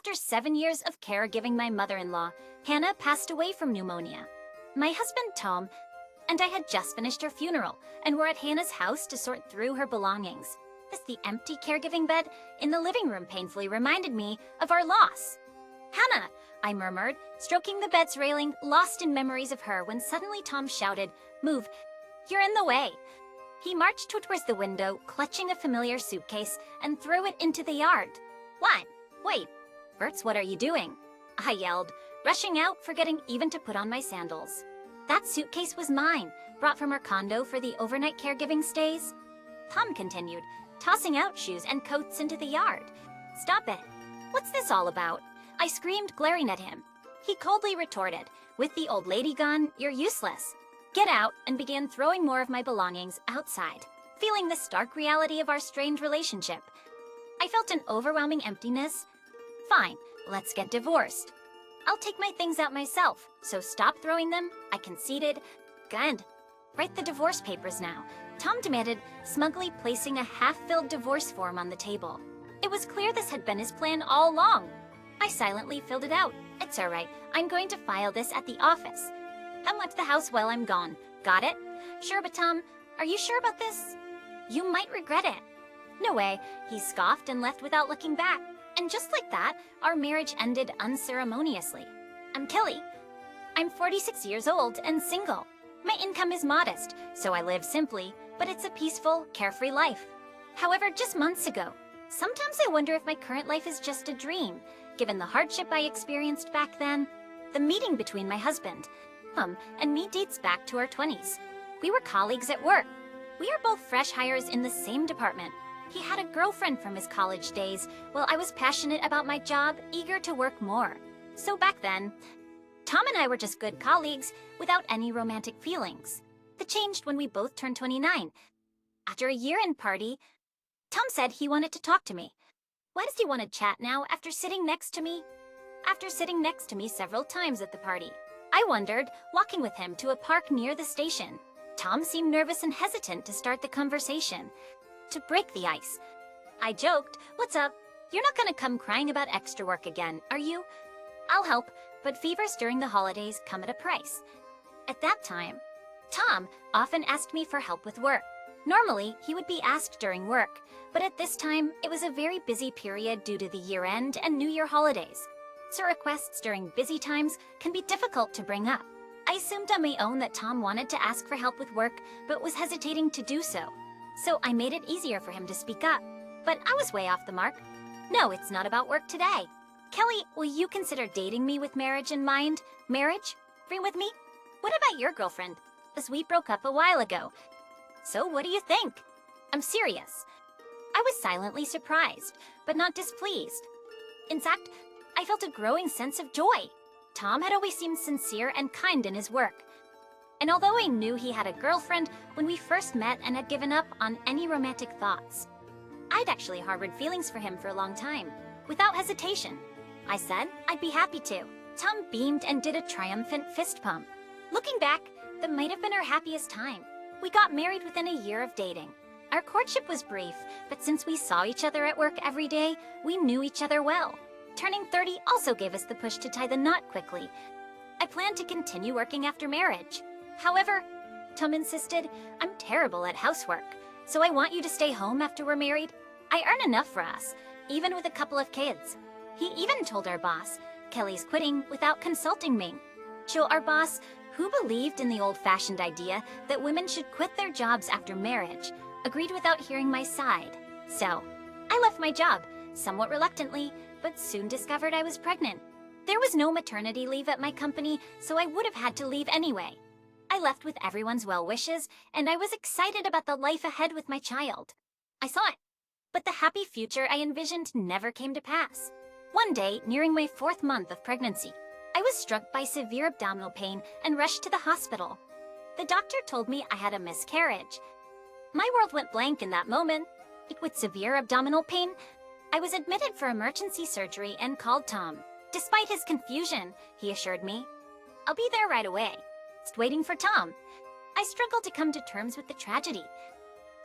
After 7 years of caregiving my mother-in-law, Hannah passed away from pneumonia. My husband, Tom, and I had just finished her funeral and were at Hannah's house to sort through her belongings. The empty caregiving bed in the living room painfully reminded me of our loss. "Hannah," I murmured, stroking the bed's railing, lost in memories of her, when suddenly Tom shouted, "Move, you're in the way." He marched towards the window, clutching a familiar suitcase, and threw it into the yard. "What? Wait, Bertz, what are you doing?" I yelled, rushing out, forgetting even to put on my sandals. "That suitcase was mine, brought from our condo for the overnight caregiving stays," Tom continued, tossing out shoes and coats into the yard. "Stop it. What's this all about?" I screamed, glaring at him. He coldly retorted, "With the old lady gone, you're useless. Get out," and began throwing more of my belongings outside. Feeling the stark reality of our strained relationship, I felt an overwhelming emptiness. "Fine, let's get divorced. I'll take my things out myself, so stop throwing them," I conceded. "Good. Write the divorce papers now," Tom demanded, smugly placing a half-filled divorce form on the table. It was clear this had been his plan all along. I silently filled it out. "It's all right. I'm going to file this at the office. Come left the house while I'm gone. Got it?" "Sure, but Tom, are you sure about this? You might regret it." "No way," he scoffed and left without looking back. And just like that, our marriage ended unceremoniously. I'm Kelly. I'm 46 years old and single. My income is modest, so I live simply, but it's a peaceful, carefree life. However, just months ago, sometimes I wonder if my current life is just a dream, given the hardship I experienced back then. The meeting between my husband, and me dates back to our 20s. We were colleagues at work. We are both fresh hires in the same department. He had a girlfriend from his college days, while I was passionate about my job, eager to work more. So back then, Tom and I were just good colleagues, without any romantic feelings. That changed when we both turned 29. After a year-end party, Tom said he wanted to talk to me. Why does he want to chat now after sitting next to me? After sitting next to me several times at the party, I wondered, walking with him to a park near the station. Tom seemed nervous and hesitant to start the conversation. To break the ice, I joked, "What's up? You're not gonna come crying about extra work again, are you?" "I'll help, but fevers during the holidays come at a price." At that time, Tom often asked me for help with work. Normally, he would be asked during work, but at this time, it was a very busy period due to the year-end and New Year holidays. So requests during busy times can be difficult to bring up. I assumed on my own that Tom wanted to ask for help with work, but was hesitating to do so. So I made it easier for him to speak up. But I was way off the mark. "No, it's not about work today. Kelly, will you consider dating me with marriage in mind? Marriage? Free with me? What about your girlfriend? As we broke up a while ago. So what do you think?" "I'm serious." I was silently surprised, but not displeased. In fact, I felt a growing sense of joy. Tom had always seemed sincere and kind in his work. And although I knew he had a girlfriend when we first met and had given up on any romantic thoughts, I'd actually harbored feelings for him for a long time. Without hesitation, I said I'd be happy to. Tom beamed and did a triumphant fist pump. Looking back, that might have been our happiest time. We got married within a year of dating. Our courtship was brief, but since we saw each other at work every day, we knew each other well. Turning 30 also gave us the push to tie the knot quickly. I planned to continue working after marriage. However, Tom insisted, "I'm terrible at housework, so I want you to stay home after we're married. I earn enough for us, even with a couple of kids." He even told our boss, "Kelly's quitting," without consulting me. Joe, our boss, who believed in the old-fashioned idea that women should quit their jobs after marriage, agreed without hearing my side. So, I left my job, somewhat reluctantly, but soon discovered I was pregnant. There was no maternity leave at my company, so I would have had to leave anyway. I left with everyone's well wishes, and I was excited about the life ahead with my child. I saw it, but the happy future I envisioned never came to pass. One day, nearing my 4th month of pregnancy, I was struck by severe abdominal pain and rushed to the hospital. The doctor told me I had a miscarriage. My world went blank in that moment. With severe abdominal pain, I was admitted for emergency surgery and called Tom. Despite his confusion, he assured me, "I'll be there right away." Just waiting for Tom. I struggled to come to terms with the tragedy.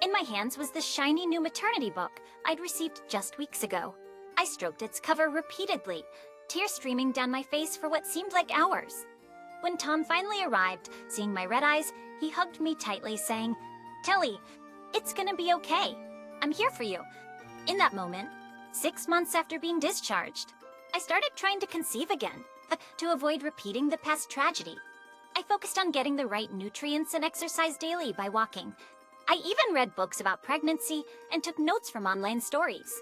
In my hands was the shiny new maternity book I'd received just weeks ago. I I stroked its cover repeatedly, tears streaming down my face for what seemed like hours. When Tom finally arrived, seeing my red eyes, he hugged me tightly, saying, "Tilly, it's gonna be okay. I'm here for you." In that moment, 6 months after being discharged, I started trying to conceive again, to avoid repeating the past tragedy. I focused on getting the right nutrients and exercise daily by walking. I even read books about pregnancy and took notes from online stories.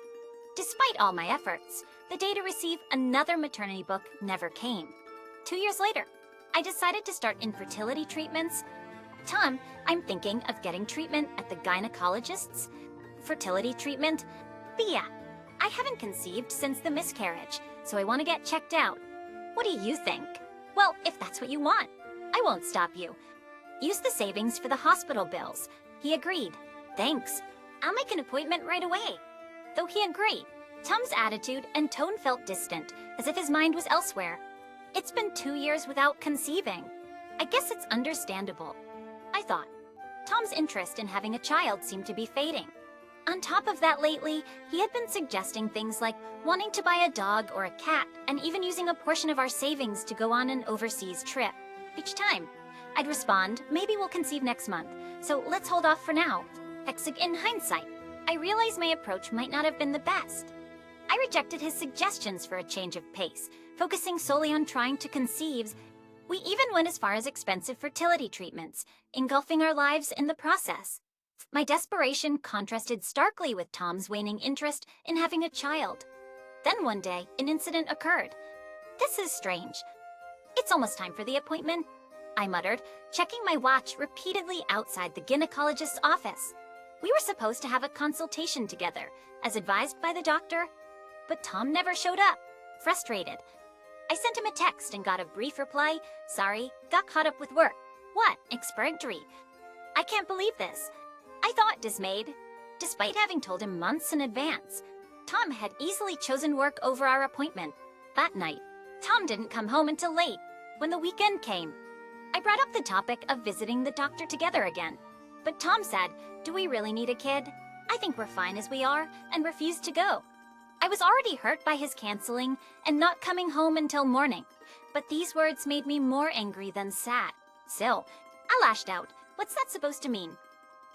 Despite all my efforts, the day to receive another maternity book never came. 2 years later, I decided to start infertility treatments. "Tom, I'm thinking of getting treatment at the gynecologist's fertility treatment. But yeah, I haven't conceived since the miscarriage, so I want to get checked out. What do you think?" "Well, if that's what you want, I won't stop you. Use the savings for the hospital bills." He agreed. "Thanks. I'll make an appointment right away." Though he agreed, Tom's attitude and tone felt distant, as if his mind was elsewhere. It's been 2 years without conceiving. I guess it's understandable, I thought. Tom's interest in having a child seemed to be fading. On top of that, lately, he had been suggesting things like wanting to buy a dog or a cat, and even using a portion of our savings to go on an overseas trip. Each time, I'd respond, "Maybe we'll conceive next month, so let's hold off for now." In hindsight, I realized my approach might not have been the best. I rejected his suggestions for a change of pace, focusing solely on trying to conceive. We even went as far as expensive fertility treatments, engulfing our lives in the process. My desperation contrasted starkly with Tom's waning interest in having a child. Then one day, an incident occurred. "This is strange. It's almost time for the appointment," I muttered, checking my watch repeatedly outside the gynecologist's office. We were supposed to have a consultation together, as advised by the doctor, but Tom never showed up. Frustrated, I sent him a text and got a brief reply, "Sorry, got caught up with work." "What? Expergtory? I can't believe this," I thought, dismayed. Despite having told him months in advance, Tom had easily chosen work over our appointment. That night, Tom didn't come home until late. When the weekend came, I brought up the topic of visiting the doctor together again. But Tom said, "Do we really need a kid? I think we're fine as we are," and refused to go. I was already hurt by his canceling and not coming home until morning, but these words made me more angry than sad. Still, I lashed out. "What's that supposed to mean?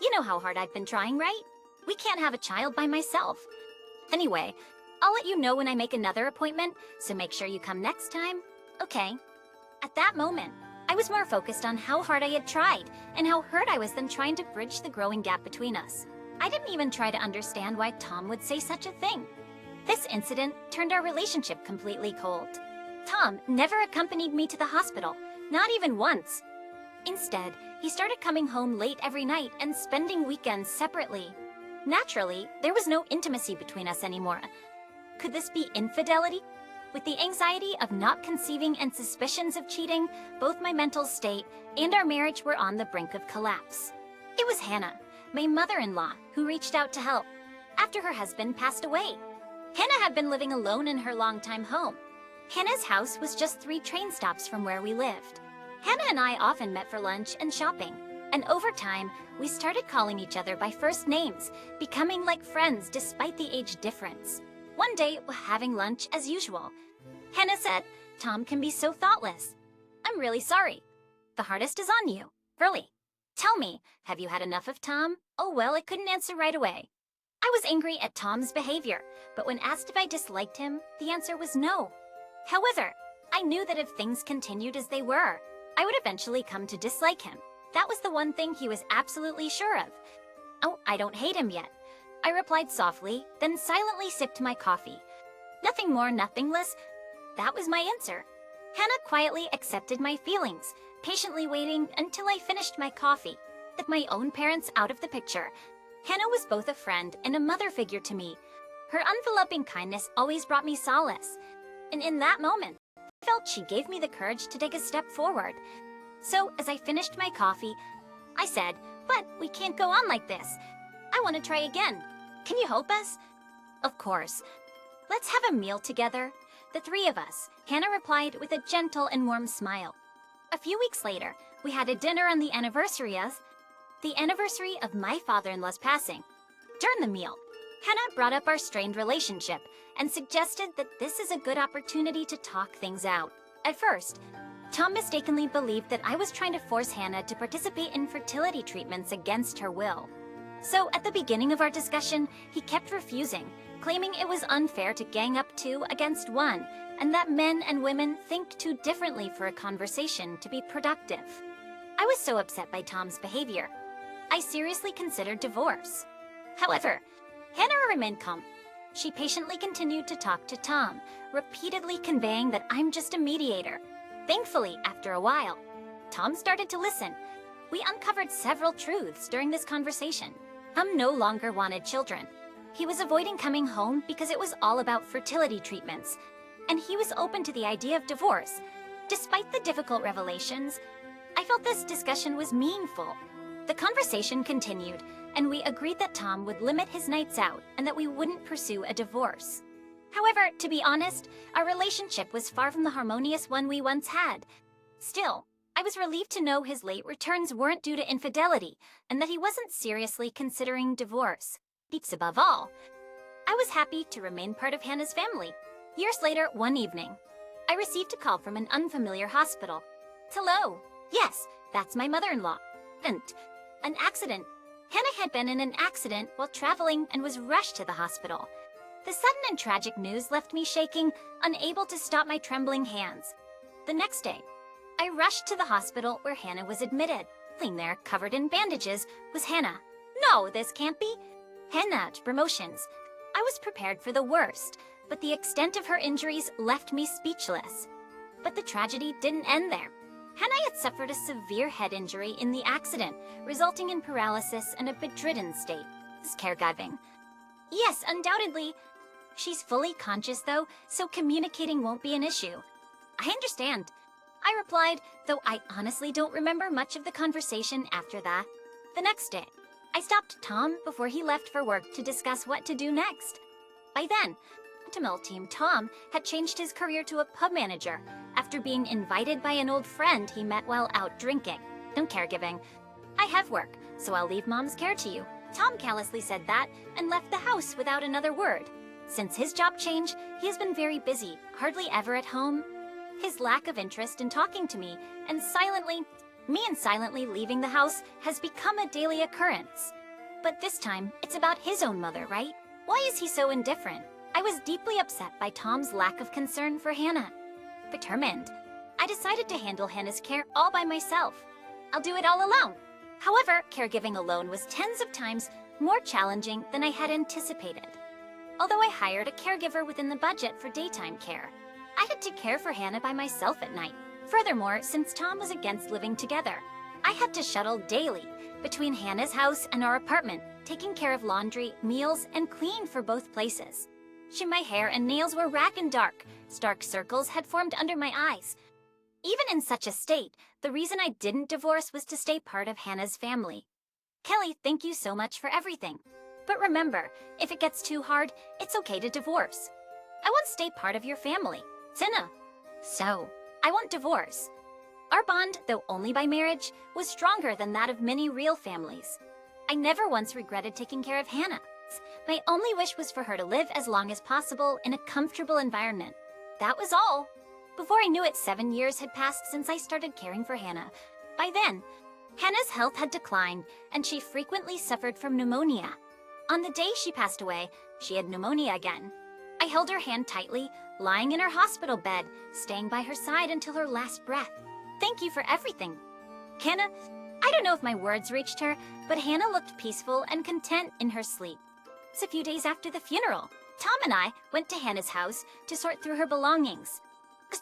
You know how hard I've been trying, right? We can't have a child by myself. Anyway, I'll let you know when I make another appointment, so make sure you come next time, okay?" At that moment, I was more focused on how hard I had tried and how hurt I was than trying to bridge the growing gap between us. I didn't even try to understand why Tom would say such a thing. This incident turned our relationship completely cold. Tom never accompanied me to the hospital, not even once. Instead, he started coming home late every night and spending weekends separately. Naturally, there was no intimacy between us anymore. Could this be infidelity? With the anxiety of not conceiving and suspicions of cheating, both my mental state and our marriage were on the brink of collapse. It was Hannah, my mother-in-law, who reached out to help after her husband passed away. Hannah had been living alone in her longtime home. Hannah's house was just 3 train stops from where we lived. Hannah and I often met for lunch and shopping, and over time, we started calling each other by first names, becoming like friends despite the age difference. One day, while having lunch as usual, Hannah said, "Tom can be so thoughtless. I'm really sorry. The hardest is on you. Really. Tell me, have you had enough of Tom?" "Oh well," I couldn't answer right away. I was angry at Tom's behavior, but when asked if I disliked him, the answer was no. However, I knew that if things continued as they were, I would eventually come to dislike him. That was the one thing he was absolutely sure of. "Oh, I don't hate him yet," I replied softly, then silently sipped my coffee. Nothing more, nothing less. That was my answer. Hannah quietly accepted my feelings, patiently waiting until I finished my coffee. With my own parents out of the picture, Hannah was both a friend and a mother figure to me. Her enveloping kindness always brought me solace. And in that moment, I felt she gave me the courage to take a step forward. So, as I finished my coffee, I said, "But we can't go on like this. I want to try again. Can you help us?" "Of course. Let's have a meal together." The 3 of us, Hannah replied with a gentle and warm smile. A few weeks later, we had a dinner on the anniversary of my father-in-law's passing. During the meal, Hannah brought up our strained relationship and suggested that this is a good opportunity to talk things out. At first, Tom mistakenly believed that I was trying to force Hannah to participate in fertility treatments against her will. So at the beginning of our discussion, he kept refusing, claiming it was unfair to gang up two against one, and that men and women think too differently for a conversation to be productive. I was so upset by Tom's behavior, I seriously considered divorce. However, Hannah remained calm. She patiently continued to talk to Tom, repeatedly conveying that I'm just a mediator. Thankfully, after a while, Tom started to listen. We uncovered several truths during this conversation. Tom no longer wanted children. He was avoiding coming home because it was all about fertility treatments, and he was open to the idea of divorce. Despite the difficult revelations, I felt this discussion was meaningful. The conversation continued, and we agreed that Tom would limit his nights out and that we wouldn't pursue a divorce. However, to be honest, our relationship was far from the harmonious one we once had. Still, I was relieved to know his late returns weren't due to infidelity and that he wasn't seriously considering divorce. Deeps above all, I was happy to remain part of Hannah's family. Years later, one evening, I received a call from an unfamiliar hospital. Hello. Yes, that's my mother-in-law. And an accident. Hannah had been in an accident while traveling and was rushed to the hospital. The sudden and tragic news left me shaking, unable to stop my trembling hands. The next day, I rushed to the hospital where Hannah was admitted. Lying there, covered in bandages, was Hannah. No, this can't be. Hannah, promotions. I was prepared for the worst, but the extent of her injuries left me speechless. But the tragedy didn't end there. Hannah had suffered a severe head injury in the accident, resulting in paralysis and a bedridden state. This is caregiving. Yes, undoubtedly. She's fully conscious though, so communicating won't be an issue. I understand. I replied, though I honestly don't remember much of the conversation after that. The next day, I stopped Tom before he left for work to discuss what to do next. By then, Ultimate Team Tom had changed his career to a pub manager after being invited by an old friend he met while out drinking. No caregiving. I have work, so I'll leave Mom's care to you. Tom callously said that and left the house without another word. Since his job change, he has been very busy, hardly ever at home. His lack of interest in talking to me and silently leaving the house has become a daily occurrence. But this time, it's about his own mother, right? Why is he so indifferent? I was deeply upset by Tom's lack of concern for Hannah. Determined, I decided to handle Hannah's care all by myself. I'll do it all alone. However, caregiving alone was tens of times more challenging than I had anticipated. Although I hired a caregiver within the budget for daytime care, I had to care for Hannah by myself at night. Furthermore, since Tom was against living together, I had to shuttle daily between Hannah's house and our apartment, taking care of laundry, meals, and cleaning for both places. My hair and nails were ragged and dark. Stark circles had formed under my eyes. Even in such a state, the reason I didn't divorce was to stay part of Hannah's family. Kelly, thank you so much for everything. But remember, if it gets too hard, it's okay to divorce. I won't stay part of your family. Tina. So, I won't divorce. Our bond, though only by marriage, was stronger than that of many real families. I never once regretted taking care of Hannah. My only wish was for her to live as long as possible in a comfortable environment. That was all. Before I knew it, 7 years had passed since I started caring for Hannah. By then, Hannah's health had declined, and she frequently suffered from pneumonia. On the day she passed away, she had pneumonia again. I held her hand tightly, lying in her hospital bed, staying by her side until her last breath. Thank you for everything. Hannah, I don't know if my words reached her, but Hannah looked peaceful and content in her sleep. It's a few days after the funeral. Tom and I went to Hannah's house to sort through her belongings.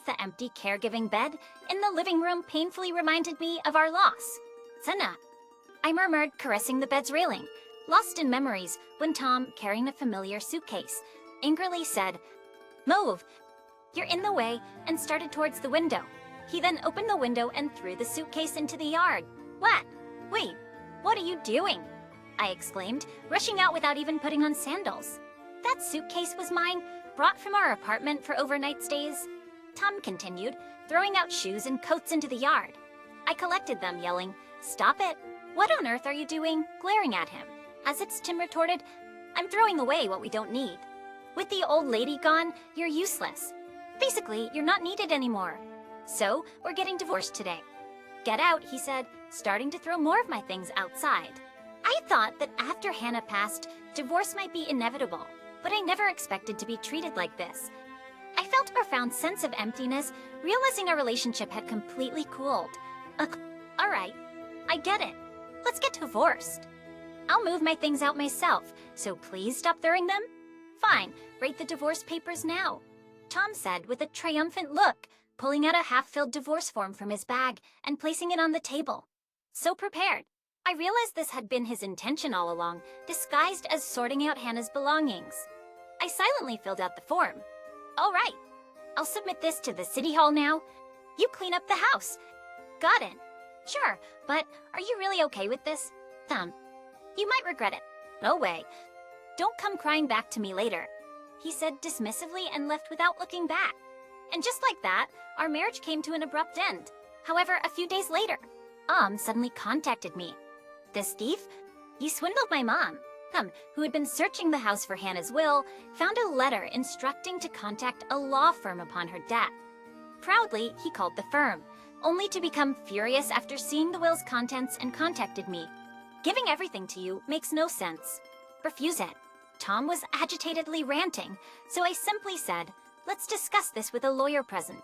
The empty caregiving bed in the living room painfully reminded me of our loss. Sana, I murmured, caressing the bed's railing, lost in memories when Tom, carrying a familiar suitcase, angrily said, "Move, you're in the way," and started towards the window. He then opened the window and threw the suitcase into the yard. What? Wait, what are you doing? I exclaimed, rushing out without even putting on sandals. That suitcase was mine, brought from our apartment for overnight stays. Tom continued, throwing out shoes and coats into the yard. I collected them, yelling, "Stop it! What on earth are you doing?" glaring at him. As Tim retorted, I'm throwing away what we don't need. With the old lady gone, you're useless. Basically, you're not needed anymore. So, we're getting divorced today. Get out, he said, starting to throw more of my things outside. I thought that after Hannah passed, divorce might be inevitable, but I never expected to be treated like this. I felt a profound sense of emptiness, realizing our relationship had completely cooled. Alright, I get it. Let's get divorced. I'll move my things out myself, so please stop throwing them. Fine, write the divorce papers now, Tom said with a triumphant look, pulling out a half-filled divorce form from his bag and placing it on the table. So prepared. I realized this had been his intention all along, disguised as sorting out Hannah's belongings. I silently filled out the form. All right, I'll submit this to the city hall now. You clean up the house. Got it. Sure, but are you really okay with this? You might regret it. No way. Don't come crying back to me later, he said dismissively and left without looking back. And just like that, our marriage came to an abrupt end. However, a few days later, suddenly contacted me. This thief? He swindled my mom, who had been searching the house for Hannah's will, found a letter instructing to contact a law firm upon her death. Proudly, he called the firm, only to become furious after seeing the will's contents and contacted me. Giving everything to you makes no sense. Refuse it. Tom was agitatedly ranting, so I simply said, let's discuss this with a lawyer present.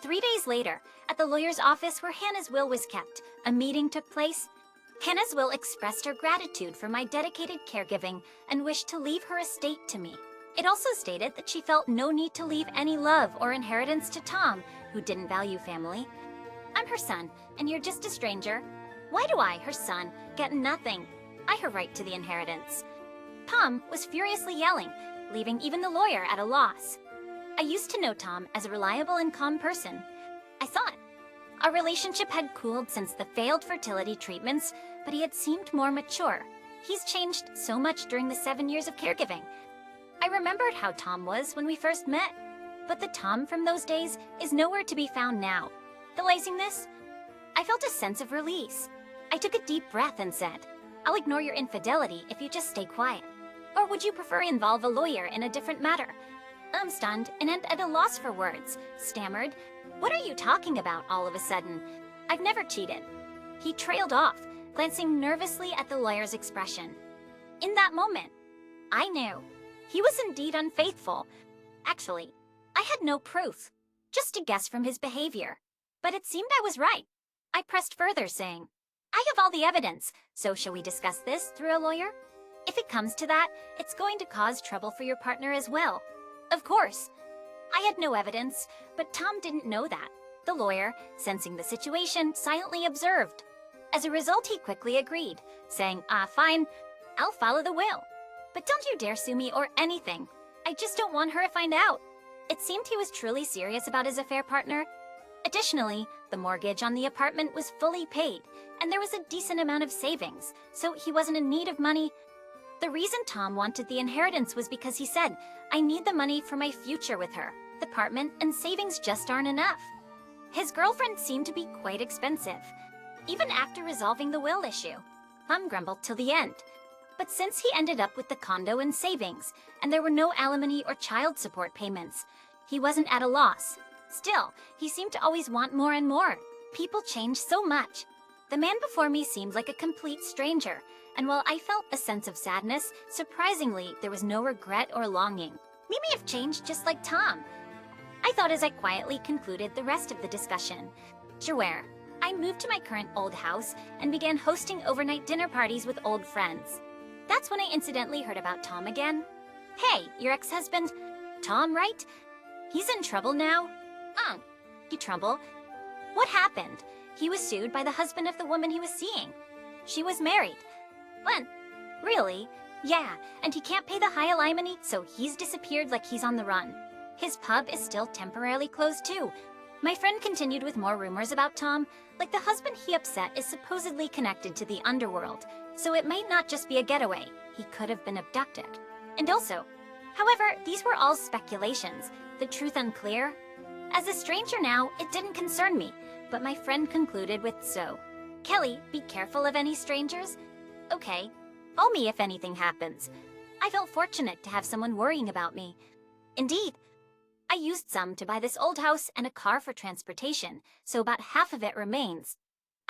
3 days later, at the lawyer's office where Hannah's will was kept, a meeting took place. Hannah's will expressed her gratitude for my dedicated caregiving and wished to leave her estate to me. It also stated that she felt no need to leave any love or inheritance to Tom, who didn't value family. I'm her son, and you're just a stranger. Why do I, her son, get nothing? I have right to the inheritance. Tom was furiously yelling, leaving even the lawyer at a loss. I used to know Tom as a reliable and calm person. I thought. Our relationship had cooled since the failed fertility treatments, but he had seemed more mature. He's changed so much during the 7 years of caregiving. I remembered how Tom was when we first met, but the Tom from those days is nowhere to be found now. Realizing this, I felt a sense of release. I took a deep breath and said, I'll ignore your infidelity if you just stay quiet. Or would you prefer involve a lawyer in a different matter? I'm stunned and at a loss for words, stammered, what are you talking about all of a sudden? I've never cheated. He trailed off, glancing nervously at the lawyer's expression. In that moment, I knew. He was indeed unfaithful. Actually, I had no proof, just a guess from his behavior. But it seemed I was right. I pressed further, saying, I have all the evidence, so shall we discuss this through a lawyer? If it comes to that, it's going to cause trouble for your partner as well. Of course. I had no evidence, but Tom didn't know that. The lawyer, sensing the situation, silently observed. As a result, he quickly agreed, saying, fine, I'll follow the will. But don't you dare sue me or anything. I just don't want her to find out. It seemed he was truly serious about his affair partner. Additionally, the mortgage on the apartment was fully paid, and there was a decent amount of savings, so he wasn't in need of money. The reason Tom wanted the inheritance was because he said, I need the money for my future with her. The apartment and savings just aren't enough. His girlfriend seemed to be quite expensive, even after resolving the will issue. Tom grumbled till the end. But since he ended up with the condo and savings, and there were no alimony or child support payments, he wasn't at a loss. Still, he seemed to always want more and more. People change so much. The man before me seemed like a complete stranger, and while I felt a sense of sadness, surprisingly, there was no regret or longing. We may have changed just like Tom. I thought as I quietly concluded the rest of the discussion. Sure, I moved to my current old house and began hosting overnight dinner parties with old friends. That's when I incidentally heard about Tom again. Hey, your ex-husband, Tom, right? He's in trouble now? You trouble? What happened? He was sued by the husband of the woman he was seeing. She was married. When? Really? Yeah, and he can't pay the high alimony, so he's disappeared like he's on the run. His pub is still temporarily closed too. My friend continued with more rumors about Tom, like the husband he upset is supposedly connected to the underworld, so it might not just be a getaway. He could have been abducted. And also, however, these were all speculations, the truth unclear. As a stranger now, it didn't concern me, but my friend concluded with so. Kelly, be careful of any strangers. Okay, call me if anything happens. I felt fortunate to have someone worrying about me. Indeed, I used some to buy this old house and a car for transportation, so about half of it remains.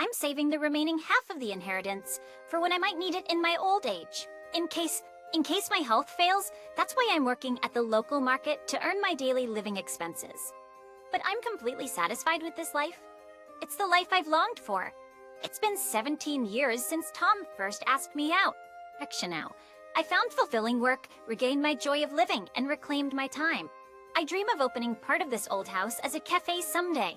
I'm saving the remaining half of the inheritance for when I might need it in my old age. In case my health fails, that's why I'm working at the local market to earn my daily living expenses. But I'm completely satisfied with this life. It's the life I've longed for. It's been 17 years since Tom first asked me out. Now, I found fulfilling work, regained my joy of living, and reclaimed my time. I dream of opening part of this old house as a cafe someday,